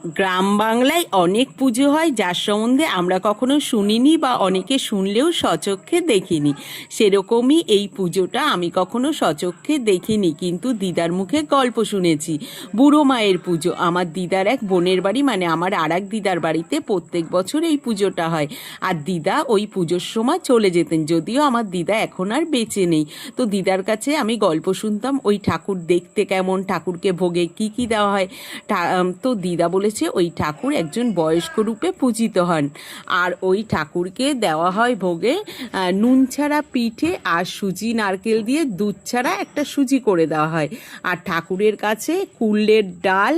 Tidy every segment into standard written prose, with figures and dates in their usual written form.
গ্রাম বাংলায় অনেক পুজো হয় যার সম্বন্ধে আমরা কখনো শুনিনি বা অনেকে শুনলেও স্বচক্ষে দেখিনি। সেরকমই এই পুজোটা আমি কখনো স্বচক্ষে দেখিনি, কিন্তু দিদার মুখে গল্প শুনেছি। বুড়ো মায়ের পুজো আমার দিদার এক বোনের বাড়ি, মানে আমার আর এক দিদার বাড়িতে প্রত্যেক বছর এই পুজোটা হয়। আর দিদা ওই পুজোর সময় চলে যেতেন, যদিও আমার দিদা এখন আর বেঁচে নেই। তো দিদার কাছে আমি গল্প শুনতাম ওই ঠাকুর দেখতে কেমন, ঠাকুরকে ভোগে কি কি দেওয়া হয়। তো দিদা বলেছে ওই ঠাকুর একজন বয়স্ক রূপে পূজিত হন, আর ওই ঠাকুরকে দেওয়া হয় ভোগে নুন ছাড়া পিঠে আর সুজি নারকেল দিয়ে দুধ ছাড়া একটা সুজি করে দেওয়া হয়। আর ঠাকুরের কাছে কুলের ডাল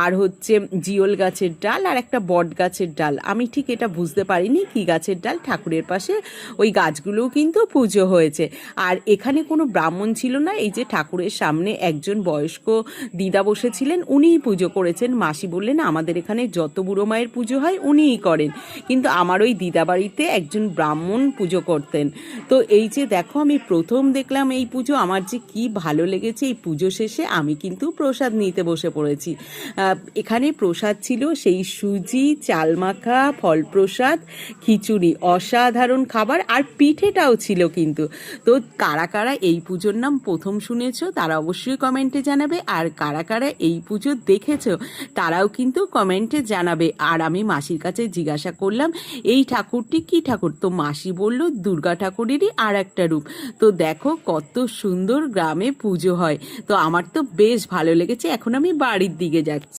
আর হচ্ছে জিওল গাছের ডাল আর একটা বট গাছের ডাল, আমি ঠিক এটা বুঝতে পারিনি কি গাছের ডাল, ঠাকুরের পাশে ওই গাছগুলোও কিন্তু পুজো হয়েছে। আর এখানে কোনো ব্রাহ্মণ ছিল না, এই যে ঠাকুরের সামনে একজন বয়স্ক দিদা বসেছিলেন, উনিই পুজো করেছেন। মাসি বললেন আমাদের এখানে যত বুড়ো মায়ের পুজো হয় উনিই করেন, কিন্তু আমার ওই দিদা বাড়িতে একজন ব্রাহ্মণ পুজো করতেন। তো এই যে দেখো আমি প্রথম দেখলাম এই পুজো, আমার যে কি ভালো লেগেছে। এই পুজো শেষে আমি কিন্তু প্রসাদ নিতে বসে পড়েছি। এখানে প্রসাদ ছিল সেই সুজি, চাল মাখা, ফল প্রসাদ, খিচুড়ি, অসাধারণ খাবার, আর পিঠেটাও ছিল কিন্তু। তো কারা কারা এই পুজোর নাম প্রথম শুনেছো তারা অবশ্যই কমেন্টে জানাবে, আর কারা কারা এই পুজো দেখেছো তারাও কিন্তু কমেন্টে জানাবে। আর আমি মাসির কাছে জিজ্ঞাসা করলাম এই ঠাকুরটি কি ঠাকুর, তো মাসি বলল দুর্গা ঠাকুরেরই আর একটা রূপ। তো দেখো কত সুন্দর গ্রামে পুজো হয়। তো আমার তো বেশ ভালো লেগেছে, এখন আমি বাড়ির দিকে যাচ্ছি।